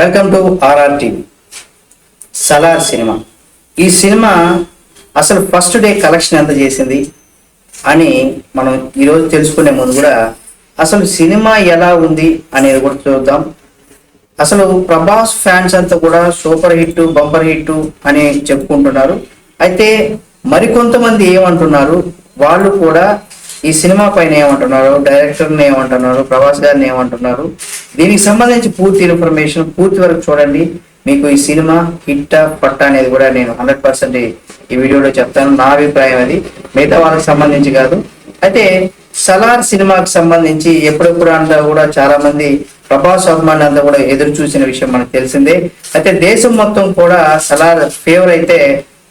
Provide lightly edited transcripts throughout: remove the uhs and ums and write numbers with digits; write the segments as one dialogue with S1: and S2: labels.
S1: Welcome to RR TV. Salaar cinema. ఈ cinema అసలు first day collection ఎంత చేసింది అని మనం ఈరోజు తెలుసుకునే ముందు కూడా అసలు సినిమా ఎలా ఉంది అనేది కూడా చూద్దాం. అసలు ప్రభాస్ ఫ్యాన్స్ అంతా కూడా సూపర్ హిట్, బంపర్ హిట్ అని చెప్పుకుంటున్నారు. అయితే మరికొంతమంది ఏమంటున్నారు, వాళ్ళు కూడా ఈ సినిమా పైన ఏమంటున్నారు, డైరెక్టర్ని ఏమంటున్నారు, ప్రభాస్ గారిని ఏమంటున్నారు, దీనికి సంబంధించి పూర్తి ఇన్ఫర్మేషన్ పూర్తి వరకు చూడండి. మీకు ఈ సినిమా హిట్ పట్ట అనేది కూడా నేను 100% ఈ వీడియోలో చెప్తాను. నా అభిప్రాయం అది, మిగతా వాళ్ళకి సంబంధించి కాదు. అయితే సలార్ సినిమాకి సంబంధించి ఎప్పుడెప్పుడు అంతా కూడా చాలా మంది ప్రభాస్ అభిమానులు అంతా కూడా ఎదురు చూసిన విషయం మనకు తెలిసిందే. అయితే దేశం మొత్తం కూడా సలార్ ఫేవర్ అయితే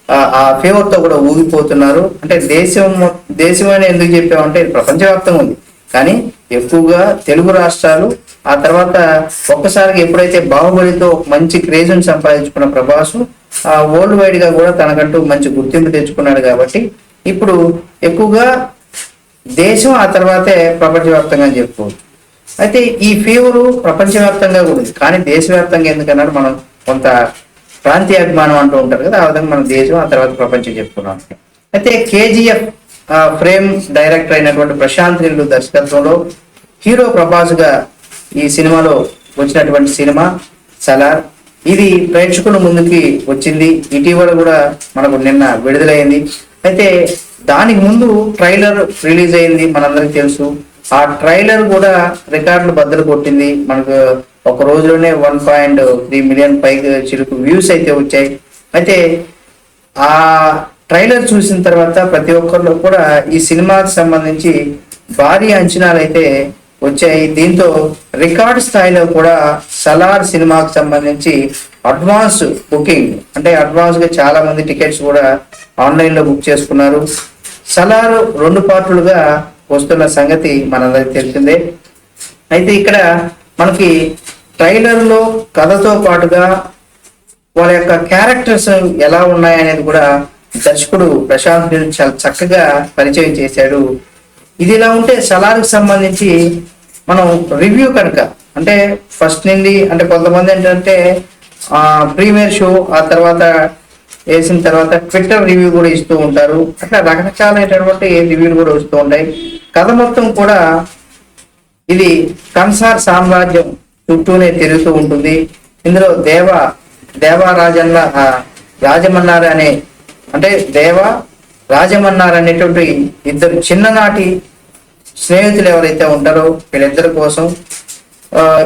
S1: ఆ ఫేవర్ తో కూడా ఊగిపోతున్నారు. అంటే దేశం అని ఎందుకు చెప్పామంటే ప్రపంచవ్యాప్తంగా ఉంది, కానీ ఎక్కువగా తెలుగు రాష్ట్రాలు, ఆ తర్వాత ఒక్కసారిగా ఎప్పుడైతే బాహుబలితో మంచి క్రేజ్ సంపాదించుకున్న ప్రభాస్ వరల్డ్ వైడ్ గా కూడా తనకంటూ మంచి గుర్తింపు తెచ్చుకున్నాడు. కాబట్టి ఇప్పుడు ఎక్కువగా దేశం, ఆ తర్వాతే ప్రపంచవ్యాప్తంగా అని చెప్పుకోవచ్చు. అయితే ఈ ఫీవరు ప్రపంచవ్యాప్తంగా కూడా ఉంది, కానీ దేశవ్యాప్తంగా ఎందుకన్నాడు, మనం కొంత ప్రాంతీయ అభిమానం అంటూ ఉంటారు కదా, ఆ విధంగా మన దేశం, ఆ తర్వాత ప్రపంచం చెప్పుకున్నాం. అయితే కేజీఎఫ్ ఫ్రేమ్ డైరెక్టర్ అయినటువంటి ప్రశాంత్ నీల్ దర్శకత్వంలో హీరో ప్రభాస్ గా ఈ సినిమాలో వచ్చినటువంటి సినిమా సలార్. ఇది ప్రేక్షకుల ముందుకి వచ్చింది, ఇటీవల కూడా మనకు నిన్న విడుదలైంది. అయితే దానికి ముందు ట్రైలర్ రిలీజ్ అయింది, మనందరికి తెలుసు. ఆ ట్రైలర్ కూడా రికార్డులు బద్దలు కొట్టింది. మనకు ఒక రోజులోనే 1.3 మిలియన్ పైకి చిలుకు వ్యూస్ అయితే వచ్చాయి. అయితే ఆ ట్రైలర్ చూసిన తర్వాత ప్రతి ఒక్కరిలో కూడా ఈ సినిమాకి సంబంధించి భారీ అంచనాలు అయితే వచ్చాయి. దీంతో రికార్డ్ స్థాయిలో కూడా సలార్ సినిమాకి సంబంధించి అడ్వాన్స్ బుకింగ్, అంటే అడ్వాన్స్ గా చాలా మంది టికెట్స్ కూడా ఆన్లైన్ లో బుక్ చేసుకున్నారు. సలార్ 2 పార్టులుగా వస్తున్న సంగతి మనందరికి తెలిసిందే. అయితే ఇక్కడ మనకి ట్రైలర్ లో కథతో పాటుగా వాళ్ళ యొక్క క్యారెక్టర్స్ ఎలా ఉన్నాయనేది కూడా దర్శకుడు ప్రశాంత్ నీల్ చాలా చక్కగా పరిచయం చేశాడు. ఇది ఇలా ఉంటే సలార్కి సంబంధించి మనం రివ్యూ కనుక, అంటే ఫస్ట్ నుండి, అంటే కొంతమంది ఏంటంటే ప్రీమియర్ షో, ఆ తర్వాత వేసిన తర్వాత ట్విట్టర్ రివ్యూ కూడా ఇస్తూ ఉంటారు. అట్లా రకరకాలైనటువంటి రివ్యూలు కూడా వస్తూ ఉంటాయి. కథ మొత్తం కూడా ఇది కన్సార్ సామ్రాజ్యం చుట్టూనే తిరుగుతూ ఉంటుంది. ఇందులో రాజమన్నారు అనే, అంటే రాజమన్నారు అనేటువంటి ఇద్దరు చిన్ననాటి స్నేహితులు ఎవరైతే ఉంటారో వీళ్ళిద్దరి కోసం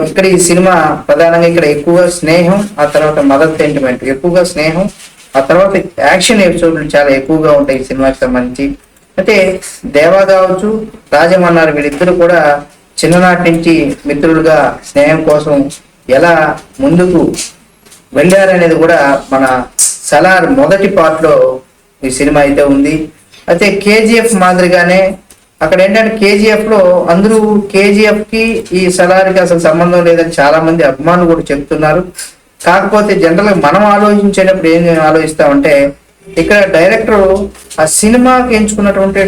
S1: ఇక్కడ ఈ సినిమా ప్రధానంగా ఇక్కడ ఎక్కువగా స్నేహం, ఆ తర్వాత మదర్ సెంటిమెంట్, ఎక్కువగా స్నేహం, ఆ తర్వాత యాక్షన్ ఎపిసోడ్లు చాలా ఎక్కువగా ఉంటాయి ఈ సినిమాకి సంబంధించి. అయితే దేవా కావచ్చు, రాజమన్నారు, వీళ్ళిద్దరు కూడా చిన్ననాటి నుంచి మిత్రులుగా స్నేహం కోసం ఎలా ముందుకు వెళ్ళారనేది కూడా మన సలార్ మొదటి పార్ట్ లో ఈ సినిమా అయితే ఉంది. అయితే కేజీఎఫ్ మాదిరిగానే అక్కడ ఏంటంటే కేజీఎఫ్ లో అందరూ కేజీఎఫ్ కి ఈ సలార్కి అసలు సంబంధం లేదని చాలా మంది అభిమానులు కూడా చెప్తున్నారు. కాకపోతే జనరల్ గా మనం ఆలోచించేటప్పుడు ఏం ఆలోచిస్తామంటే, ఇక్కడ డైరెక్టర్ ఆ సినిమాకి ఎంచుకున్నటువంటి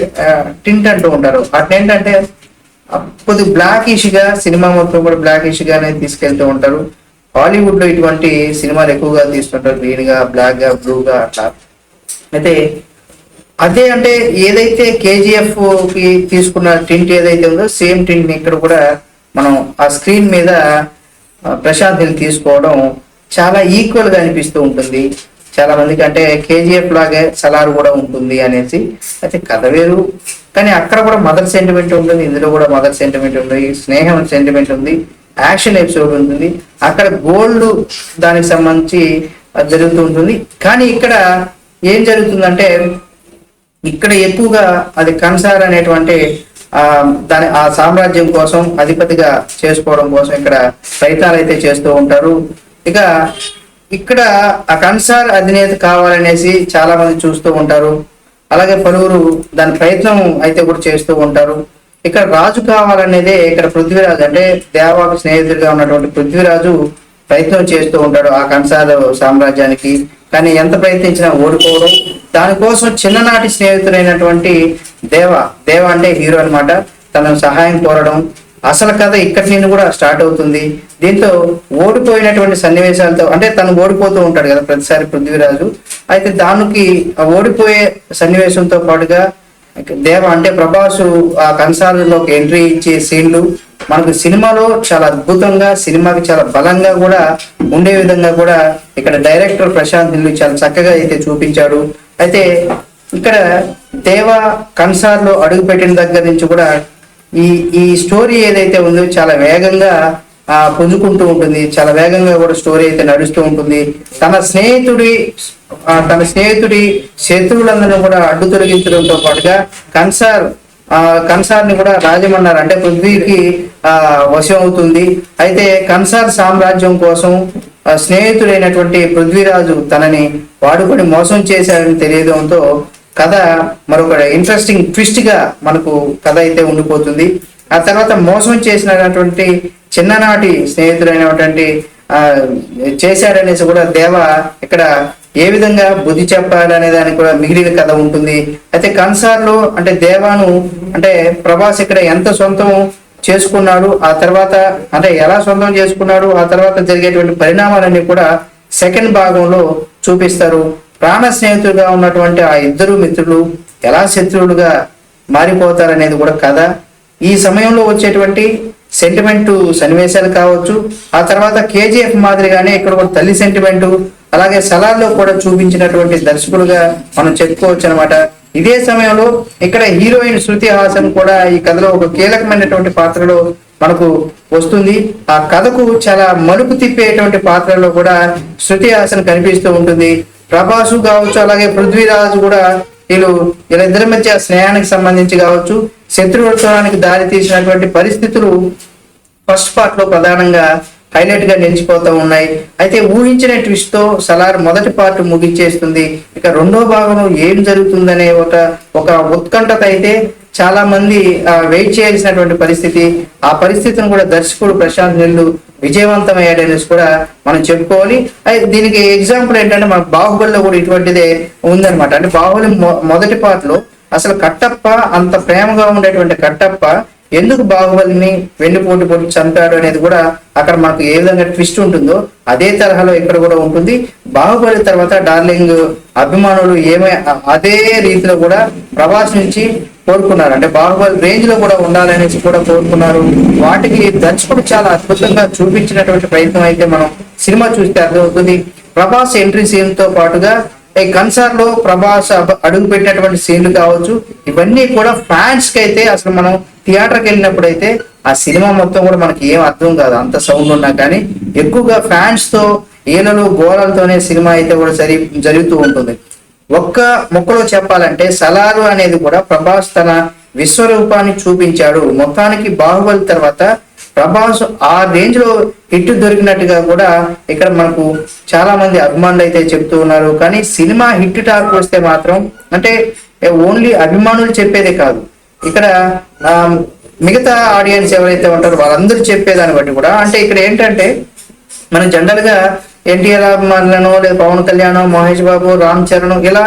S1: టింట్ అంటూ ఉంటారు. అట్లేంటంటే కొద్దిగా బ్లాకిష్ గా, సినిమా మొత్తం కూడా బ్లాకిష్ గానే తీసుకెళ్తూ ఉంటారు. హాలీవుడ్ లో ఇటువంటి సినిమాలు ఎక్కువగా తీస్తుంటారు, గ్రీన్ గా, బ్లాక్ గా, బ్లూ గా అట్లా. అయితే అదే అంటే ఏదైతే కేజీఎఫ్ కి తీసుకున్న టింట్ ఏదైతే ఉందో సేమ్ టింట్ ని ఇక్కడ కూడా మనం ఆ స్క్రీన్ మీద ప్రశాంత్ నీల్ తీసుకోవడం చాలా ఈక్వల్ గా అనిపిస్తూ ఉంటుంది చాలా మందికి. అంటే కేజీఎఫ్ లాగే సలార్ కూడా ఉంటుంది అనేసి. అయితే కథ వేరు, కానీ అక్కడ కూడా మదర్ సెంటిమెంట్ ఉంటుంది, ఇందులో కూడా మదర్ సెంటిమెంట్ ఉంది, స్నేహం సెంటిమెంట్ ఉంది, యాక్షన్ ఎపిసోడ్ ఉంటుంది. అక్కడ గోల్డ్ దానికి సంబంధించి జరుగుతూ ఉంటుంది. కానీ ఇక్కడ ఏం జరుగుతుందంటే, ఇక్కడ ఎక్కువగా అది కన్సార్ అనేటువంటి ఆ సామ్రాజ్యం కోసం అధిపతిగా చేసుకోవడం కోసం ఇక్కడ ప్రయత్నాలు అయితే చేస్తూ ఉంటారు. ఇక ఇక్కడ ఆ కన్సార్ అధినేత కావాలనేసి చాలా మంది చూస్తూ ఉంటారు. అలాగే పలువురు దాని ప్రయత్నం అయితే కూడా చేస్తూ ఉంటారు. ఇక్కడ రాజు కావాలనేదే ఇక్కడ పృథ్వీరాజు, అంటే దేవాకు స్నేహితుడిగా ఉన్నటువంటి పృథ్వీరాజు ప్రయత్నం చేస్తూ ఉంటాడు ఆ కన్సార్ సామ్రాజ్యానికి. కానీ ఎంత ప్రయత్నించినా ఓడిపోవడం, దానికోసం చిన్ననాటి స్నేహితుడైనటువంటి దేవ అంటే హీరో అనమాట, తన సహాయం కోరడం, అసలు కథ ఇక్కడి నుండి కూడా స్టార్ట్ అవుతుంది. దీంతో ఓడిపోయినటువంటి సన్నివేశాలతో, అంటే తను ఓడిపోతూ ఉంటాడు కదా ప్రతిసారి పృథ్వీరాజు. అయితే దానికి ఓడిపోయే సన్నివేశంతో పాటుగా దేవ అంటే ప్రభాసు ఆ కంసాలలోకి ఎంట్రీ ఇచ్చే సీన్లు మనకు సినిమాలో చాలా అద్భుతంగా, సినిమాకి చాలా బలంగా కూడా ఉండే విధంగా కూడా ఇక్కడ డైరెక్టర్ ప్రశాంత్ నీల్ చాలా చక్కగా అయితే చూపించాడు. అయితే ఇక్కడ దేవ కంసార్లో అడుగు పెట్టిన దగ్గర నుంచి కూడా ఈ ఈ స్టోరీ ఏదైతే ఉందో చాలా వేగంగా పుంజుకుంటూ ఉంటుంది. చాలా వేగంగా కూడా స్టోరీ అయితే నడుస్తూ ఉంటుంది. తన స్నేహితుడి శత్రువులందరూ కూడా అడ్డు తొలగించడంతో పాటుగా కన్సార్ని కూడా రాజమన్నారు అంటే పృథ్వీకి వశం అవుతుంది. అయితే కన్సార్ సామ్రాజ్యం కోసం స్నేహితుడైనటువంటి పృథ్వీరాజు తనని వాడుకొని మోసం చేశాడని తెలియడంతో కథ మరొక ఇంట్రెస్టింగ్ ట్విస్ట్ గా మనకు కథ అయితే ఉండిపోతుంది. ఆ తర్వాత మోసం చేసినటువంటి చిన్ననాటి స్నేహితుడైనటువంటి చేశాడనేసి కూడా దేవ ఇక్కడ ఏ విధంగా బుద్ధి చెప్పాలనే దానికి కూడా మిగిలిన కథ ఉంటుంది. అయితే కన్సార్లో అంటే దేవాను అంటే ప్రభాస్ ఇక్కడ ఎంత సొంతం చేసుకున్నాడు, ఆ తర్వాత అంటే ఎలా సొంతం చేసుకున్నాడు, ఆ తర్వాత జరిగేటువంటి పరిణామాలన్నీ కూడా సెకండ్ భాగంలో చూపిస్తారు. ప్రాణ స్నేహితులుగా ఉన్నటువంటి ఆ ఇద్దరు మిత్రులు ఎలా శత్రువులుగా మారిపోతారనేది కూడా కథ. ఈ సమయంలో వచ్చేటువంటి సెంటిమెంట్ సన్నివేశాలు కావచ్చు, ఆ తర్వాత కేజీఎఫ్ మాదిరిగానే ఇక్కడ కూడా తల్లి సెంటిమెంటు, అలాగే సలార్లో కూడా చూపించినటువంటి దర్శకులుగా మనం చెప్పుకోవచ్చు అనమాట. ఇదే సమయంలో ఇక్కడ హీరోయిన్ శృతి హాసన్ కూడా ఈ కథలో ఒక కీలకమైనటువంటి పాత్రలో మనకు వస్తుంది. ఆ కథకు చాలా మలుపు తిప్పేటువంటి పాత్రలో కూడా శృతి హాసన్ కనిపిస్తూ ఉంటుంది. ప్రభాసు కావచ్చు, అలాగే పృథ్వీరాజు కూడా వీళ్ళిద్దరి మధ్య స్నేహానికి సంబంధించి కావచ్చు, శత్రువర్తనానికి దారి తీసినటువంటి పరిస్థితులు ఫస్ట్ పార్ట్ లో ప్రధానంగా హైలైట్ గా నిలిచిపోతూ ఉన్నాయి. అయితే ఊహించిన ట్విస్ట్ తో సలార్ మొదటి పార్ట్ ముగించేస్తుంది. ఇక రెండో భాగంలో ఏం జరుగుతుందనే ఒక ఉత్కంఠత అయితే చాలా మంది వెయిట్ చేయాల్సినటువంటి పరిస్థితి. ఆ పరిస్థితిని కూడా దర్శకుడు ప్రశాంత్ నీల్ విజయవంతమయ్యాడనేసి కూడా మనం చెప్పుకోవాలి. దీనికి ఎగ్జాంపుల్ ఏంటంటే మన బాహుబలిలో కూడా ఇటువంటిదే ఉందన్నమాట. అంటే బాహుబలి మొదటి పార్ట్ లో అసలు కట్టప్ప అంత ప్రేమగా ఉండేటువంటి కట్టప్ప ఎందుకు బాహుబలిని వెన్నుపోటు పొట్టి చంపాడు అనేది కూడా అక్కడ మనకు ఏ విధంగా ట్విస్ట్ ఉంటుందో అదే తరహాలో ఇక్కడ కూడా ఉంటుంది. బాహుబలి తర్వాత డార్లింగ్ అభిమానులు అదే రీతిలో కూడా ప్రభాస్ నుంచి కోరుకున్నారు. అంటే బాహుబలి రేంజ్ లో కూడా ఉండాలనేసి కూడా కోరుకున్నారు. వాటికి దర్శకుడు చాలా అద్భుతంగా చూపించినటువంటి ప్రయత్నం అయితే మనం సినిమా చూస్తే అర్థమవుతుంది. ప్రభాస్ ఎంట్రీ సీన్ తో పాటుగా ఈ కన్సార్ లో ప్రభాస్ అడుగు పెట్టినటువంటి సీన్లు కావచ్చు, ఇవన్నీ కూడా ఫ్యాన్స్ కి అయితే అసలు మనం థియేటర్కి వెళ్ళినప్పుడు అయితే ఆ సినిమా మొత్తం కూడా మనకి ఏం అర్థం కాదు, అంత సౌండ్ ఉన్నా కానీ ఎక్కువగా ఫ్యాన్స్ తో ఈలలు గోళాలతోనే సినిమా అయితే కూడా జరుగుతూ ఉంటుంది. ఒక్క మొక్కలో చెప్పాలంటే సలారు అనేది కూడా ప్రభాస్ తన విశ్వరూపాన్ని చూపించాడు. మొత్తానికి బాహుబలి తర్వాత ప్రభాస్ ఆ రేంజ్ లో హిట్ దొరికినట్టుగా కూడా ఇక్కడ మనకు చాలా మంది అభిమానులు అయితే చెప్తూ ఉన్నారు. కానీ సినిమా హిట్ టాక్ వస్తే మాత్రం అంటే ఓన్లీ అభిమానులు చెప్పేదే కాదు, ఇక్కడ మిగతా ఆడియన్స్ ఎవరైతే ఉంటారో వాళ్ళందరూ చెప్పేదాన్ని బట్టి కూడా అంటే ఇక్కడ ఏంటంటే మనం జనరల్ గా ఎన్టీఆర్ అభిమానులను లేదా పవన్ కళ్యాణ్, మహేష్ బాబు, రామ్ చరణ్ ఇలా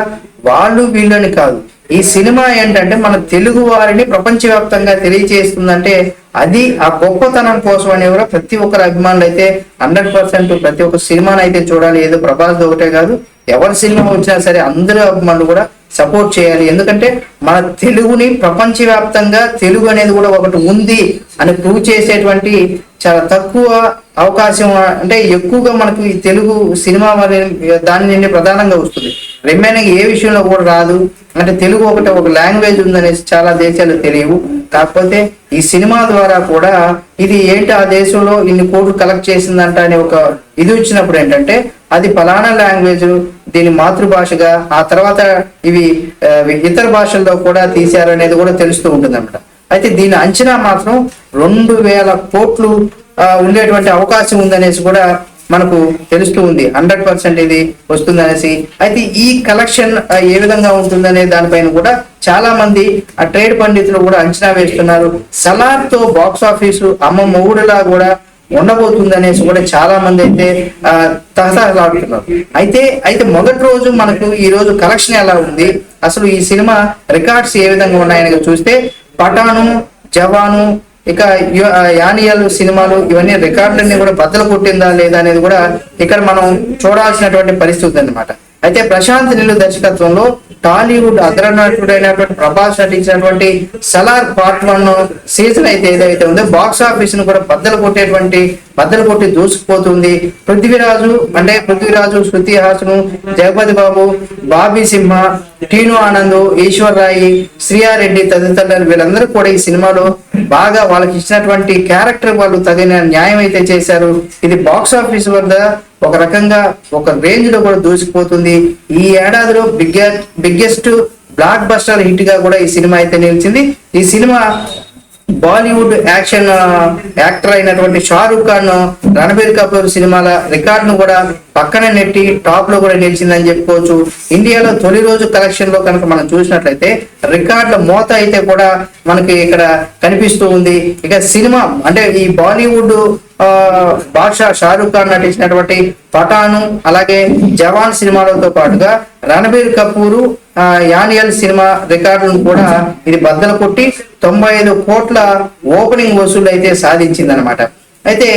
S1: వాళ్ళు వీళ్ళని కాదు, ఈ సినిమా ఏంటంటే మన తెలుగు వారిని ప్రపంచవ్యాప్తంగా తెలియజేస్తుందంటే అది ఆ గొప్పతనం కోసం అని కూడా ప్రతి ఒక్కరు అభిమానులు అయితే 100% ప్రతి ఒక్క సినిమాని అయితే చూడాలి. ఏదో ప్రభాస్ ఒకటే కాదు, ఎవరి సినిమా వచ్చినా సరే అందరూ అభిమానులు కూడా సపోర్ట్ చేయాలి. ఎందుకంటే మన తెలుగుని ప్రపంచవ్యాప్తంగా తెలుగు అనేది కూడా ఒకటి ఉంది అని ప్రూవ్ చేసేటువంటి చాలా తక్కువ అవకాశం, అంటే ఎక్కువగా మనకు ఈ తెలుగు సినిమా దాని నుండి ప్రధానంగా వస్తుంది. రిమైనింగ్ ఏ విషయంలో కూడా రాదు. అంటే తెలుగు ఒక లాంగ్వేజ్ ఉందనేసి చాలా దేశాలు తెలియవు. కాకపోతే ఈ సినిమా ద్వారా కూడా ఇది ఏంటి ఆ దేశంలో ఇన్ని కోట్లు కలెక్ట్ చేసిందంట అనే ఒక ఇది వచ్చినప్పుడు ఏంటంటే అది ఫలానా లాంగ్వేజ్, దీని మాతృభాషగా ఆ తర్వాత ఇవి ఇతర భాషల్లో కూడా తీశారు అనేది కూడా తెలుస్తూ ఉంటుంది అన్నమాట. అయితే దీని అంచనా మాత్రం 2000 కోట్లు ఉండేటువంటి అవకాశం ఉందనేసి కూడా మనకు తెలుస్తూ ఉంది. 100% ఇది వస్తుందనేసి. అయితే ఈ కలెక్షన్ ఏ విధంగా ఉంటుందనే దానిపైన కూడా చాలా మంది ఆ ట్రేడ్ పండితులు కూడా అంచనా వేస్తున్నారు. సలార్ తో బాక్స్ ఆఫీసు అమ్మ మొగుడులా కూడా ఉండబోతుంది అనేసి కూడా చాలా మంది అయితే తహతహలాడుతున్నారు. అయితే మొదటి రోజు మనకు ఈ రోజు కలెక్షన్ ఎలా ఉంది, అసలు ఈ సినిమా రికార్డ్స్ ఏ విధంగా ఉన్నాయని చూస్తే పఠాను, జవాను, ఇక యానియల్ సినిమాలు ఇవన్నీ రికార్డులన్నీ కూడా బద్దలు కొట్టిందా లేదా అనేది కూడా ఇక్కడ మనం చూడాల్సినటువంటి పరిస్థితి అన్నమాట. అయితే ప్రశాంత్ నీల్ దర్శకత్వంలో టాలీవుడ్ అగ్రనటుడైనటువంటి ప్రభాస్ నటించినటువంటి సలార్ పార్ట్ 1 సీజన్ అయితే ఏదైతే ఉందో బాక్స్ ఆఫీస్ ను కూడా బద్దలు కొట్టి దూసుకుపోతుంది. పృథ్వీరాజు, శృతి హాసన్, జగపతి బాబు, బాబీ సింహ, టీను ఆనంద్, ఈశ్వర్ రాయి, శ్రీయారెడ్డి తదితరులు వీళ్ళందరూ కూడా ఈ సినిమాలో బాగా వాళ్ళకి ఇచ్చినటువంటి క్యారెక్టర్ వాళ్ళు తగిన న్యాయం అయితే చేశారు. ఇది బాక్స్ ఆఫీస్ వద్ద ఒక రకంగా ఒక రేంజ్ లో కూడా దూసిపోతుంది. ఈ ఏడాదిలో బిగ్గెస్ట్ బ్లాక్ బస్టర్ హిట్ గా కూడా ఈ సినిమా అయితే నిలిచింది. ఈ సినిమా బాలీవుడ్ యాక్షన్ యాక్టర్ అయినటువంటి షారూక్ ఖాన్, రణబీర్ కపూర్ సినిమాల రికార్డును కూడా పక్కన నెట్టి టాప్ లో కూడా నిలిచిందని చెప్పుకోవచ్చు. ఇండియాలో తొలి రోజు కలెక్షన్ లో కనుక మనం చూసినట్లయితే రికార్డుల మోత అయితే కూడా మనకి ఇక్కడ కనిపిస్తూ ఉంది. ఇక సినిమా అంటే ఈ బాలీవుడ్ బాద్షా షారూక్ ఖాన్ నటించినటువంటి పఠాను అలాగే జవాన్ సినిమాలతో పాటుగా రణబీర్ కపూర్ యానియల్ సినిమా రికార్డులను కూడా ఇది బద్దలు కొట్టి 95 కోట్ల ఓపెనింగ్ వసూలు అయితే సాధించింది అనమాట. అయితే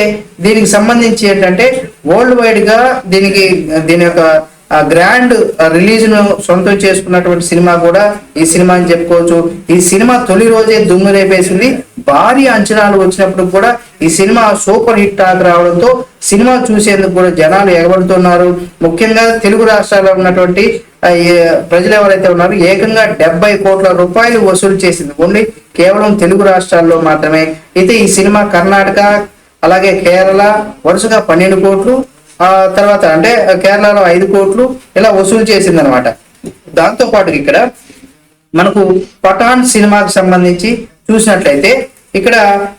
S1: దీనికి సంబంధించి ఏంటంటే వరల్డ్ వైడ్ గా దీని యొక్క గ్రాండ్ రిలీజ్ ను సొంతం చేసుకున్నటువంటి సినిమా కూడా ఈ సినిమా అని చెప్పుకోవచ్చు. ఈ సినిమా తొలి రోజే దుమ్ము రేపేసింది. భారీ అంచనాలు వచ్చినప్పుడు కూడా ఈ సినిమా సూపర్ హిట్ టాక్ రావడంతో సినిమా చూసేందుకు కూడా జనాలు ఎగబడుతున్నారు. ముఖ్యంగా తెలుగు రాష్ట్రాల్లో ఉన్నటువంటి ప్రజలు ఎవరైతే ఉన్నారో ఏకంగా 70 కోట్ల రూపాయలు వసూలు చేసింది ఓన్లీ కేవలం తెలుగు రాష్ట్రాల్లో మాత్రమే. అయితే ఈ సినిమా కర్ణాటక అలాగే కేరళ వరుసగా 12 కోట్లు, తర్వాత అంటే కేరళలో 5 కోట్లు ఇలా వసూలు చేసింది అనమాట. దాంతో పాటు ఇక్కడ మనకు పఠాన్ సినిమాకి సంబంధించి చూసినట్లయితే ఇక్కడ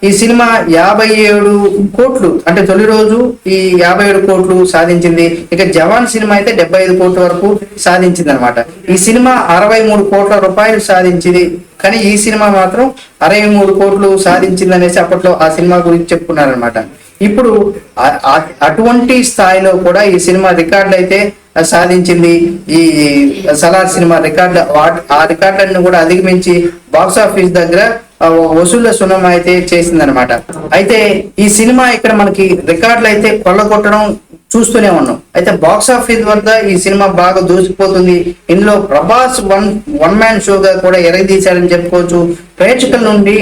S1: ఈ సినిమా 57 కోట్లు అంటే తొలి రోజు ఈ 57 కోట్లు సాధించింది. ఇక జవాన్ సినిమా అయితే 75 కోట్ల వరకు సాధించింది అనమాట. ఈ సినిమా 63 కోట్ల రూపాయలు సాధించింది. కానీ ఈ సినిమా మాత్రం 63 కోట్లు సాధించింది అనేసి అప్పట్లో ఆ సినిమా గురించి చెప్పుకున్నారనమాట. ఇప్పుడు అటువంటి స్థాయిలో కూడా ఈ సినిమా రికార్డులు అయితే సాధించింది. ఈ సలార్ సినిమా ఆ రికార్డులను కూడా అధిగమించి బాక్స్ ఆఫీస్ దగ్గర వసూళ్ల సున్నం అయితే చేసిందనమాట. అయితే ఈ సినిమా ఇక్కడ మనకి రికార్డులు అయితే కొల్లగొట్టడం చూస్తూనే ఉన్నాం. అయితే బాక్స్ ఆఫీస్ వద్ద ఈ సినిమా బాగా దూసిపోతుంది. ఇందులో ప్రభాస్ వన్ మ్యాన్ షోగా కూడా ఎరగదీశారని చెప్పుకోవచ్చు. ప్రేక్షకుల నుండి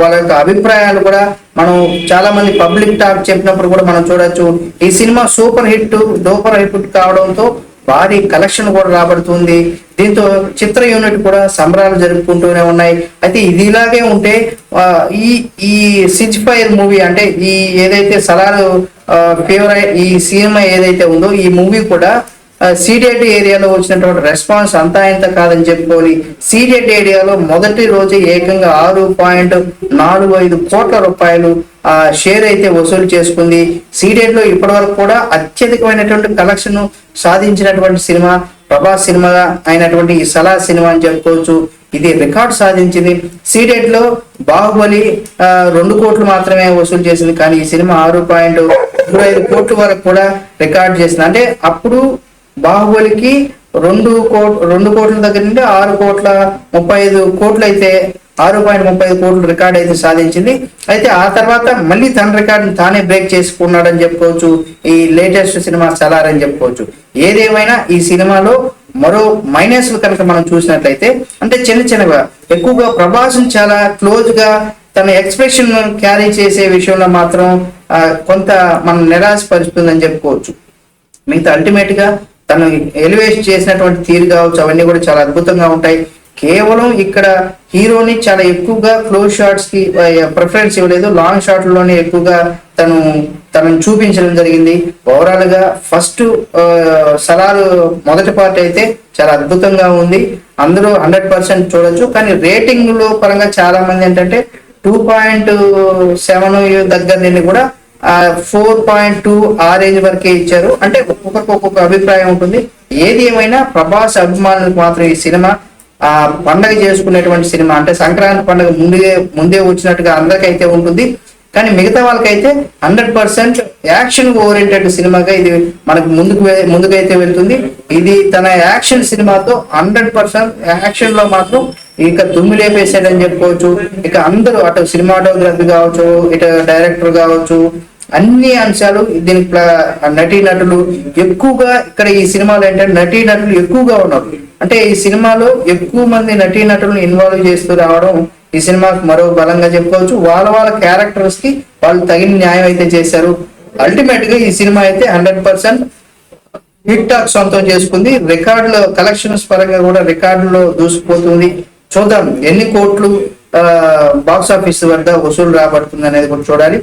S1: వాళ్ళ యొక్క అభిప్రాయాలు కూడా మనం చాలా మంది పబ్లిక్ టాక్ చెప్పినప్పుడు కూడా మనం చూడొచ్చు. ఈ సినిమా సూపర్ హిట్ కావడంతో భారీ కలెక్షన్ కూడా రాబడుతుంది. దీంతో చిత్ర యూనిట్ కూడా సంబరాలు జరుపుకుంటూనే ఉన్నాయి. అయితే ఇది ఇలాగే ఉంటే ఈ సిజ్ ఫైర్ మూవీ అంటే ఈ ఏదైతే సలార్ ఫేవరెట్ ఈ సినిమా ఏదైతే ఉందో ఈ మూవీ కూడా సీడెడ్ ఏరియాలో వచ్చినటువంటి రెస్పాన్స్ అంతా ఇంత కాదని చెప్పుకోవాలి. సీడెడ్ ఏరియాలో మొదటి రోజు ఏకంగా 6.45 కోట్ల రూపాయలు షేర్ అయితే వసూలు చేసుకుంది. సీడెడ్ లో ఇప్పటి వరకు కూడా అత్యధికమైనటువంటి కలెక్షన్ సాధించినటువంటి సినిమా ప్రభాస్ సినిమా అయినటువంటి ఈ సలార్ సినిమా అని చెప్పుకోవచ్చు. ఇది రికార్డ్ సాధించింది. సీడెడ్ లో బాహుబలి 2 కోట్లు మాత్రమే వసూలు చేసింది. కానీ ఈ సినిమా 6.25 కోట్ల వరకు కూడా రికార్డ్ చేసింది. అంటే అప్పుడు బాహుబలికి 2 కోట్ల దగ్గర నుండి 6.35 కోట్లు అయితే 6.35 కోట్లు రికార్డ్ అయితే సాధించింది. అయితే ఆ తర్వాత మళ్ళీ తన రికార్డుని తానే బ్రేక్ చేసుకున్నాడని చెప్పుకోవచ్చు ఈ లేటెస్ట్ సినిమా సలార్ అని చెప్పుకోవచ్చు. ఏదేమైనా ఈ సినిమాలో మరో మైనస్లు కనుక మనం చూసినట్లయితే అంటే చిన్నగా ఎక్కువగా ప్రభాస్ చాలా క్లోజ్ గా తన ఎక్స్ప్రెషన్ క్యారీ చేసే విషయంలో మాత్రం కొంత మనం నిరాశపరుస్తుందని చెప్పుకోవచ్చు. మిగతా అల్టిమేట్ గా తను ఎలివేట్ చేసినటువంటి తీరు కావచ్చు అవన్నీ కూడా చాలా అద్భుతంగా ఉంటాయి. కేవలం ఇక్కడ హీరోని చాలా ఎక్కువగా క్లోజ్ షాట్స్ కి ప్రిఫరెన్స్ ఇవ్వలేదు. లాంగ్ షాట్ లోనే ఎక్కువగా తనను చూపించడం జరిగింది. ఓవరాల్ గా ఫస్ట్ సలార్ మొదటి పార్ట్ అయితే చాలా అద్భుతంగా ఉంది. అందరూ 100% చూడొచ్చు. కానీ రేటింగ్ లో పరంగా చాలా మంది ఏంటంటే 2.7 దగ్గర నుండి కూడా 4.2 ఆ రేంజ్ వరకే ఇచ్చారు. అంటే ఒక్కొక్క అభిప్రాయం ఉంటుంది. ఏది ఏమైనా ప్రభాస్ అభిమానులకు మాత్రం ఈ సినిమా పండగ చేసుకునేటువంటి సినిమా. అంటే సంక్రాంతి పండుగ ముందే వచ్చినట్టుగా అందరికైతే ఉంటుంది. కానీ మిగతా వాళ్ళకైతే 100% యాక్షన్ ఓరియంటెడ్ సినిమాగా ఇది మనకు ముందుకైతే వెళ్తుంది. ఇది తన యాక్షన్ సినిమాతో 100% యాక్షన్ లో మాత్రం ఇక దుమ్ము లేపేసాడని చెప్పుకోవచ్చు. ఇక అందరూ అటు సినిమాటోగ్రఫీ కావచ్చు, ఇటు డైరెక్టర్ కావచ్చు, అన్ని అంశాలు దీనికి నటీనటులు ఎక్కువగా ఇక్కడ ఈ సినిమాలో ఏంటంటే నటీనటులు ఎక్కువగా ఉన్నారు. అంటే ఈ సినిమాలో ఎక్కువ మంది నటీనటులను ఇన్వాల్వ్ చేస్తూ రావడం ఈ సినిమాకు మరో బలంగా చెప్పుకోవచ్చు. వాళ్ళ క్యారెక్టర్స్ కి వాళ్ళు తగిన న్యాయం అయితే చేశారు. అల్టిమేట్ గా ఈ సినిమా అయితే 100% హిట్ టాక్ సొంతం చేసుకుంది. రికార్డులో కలెక్షన్స్ పరంగా కూడా రికార్డులో దూసుకుపోతుంది. చూద్దాం ఎన్ని కోట్లు బాక్స్ ఆఫీస్ వద్ద వసూలు రాబడుతుంది అనేది కూడా చూడాలి.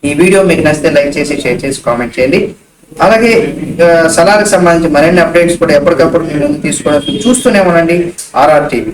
S1: ఈ వీడియో మీకు నచ్చితే లైక్ చేసి, షేర్ చేసి, కామెంట్ చేయండి. అలాగే సలార్కి సంబంధించి మరిన్ని అప్డేట్స్ కూడా ఎప్పటికప్పుడు మీ ముందు తీసుకోవడానికి చూస్తూనే ఉండండి RR TV.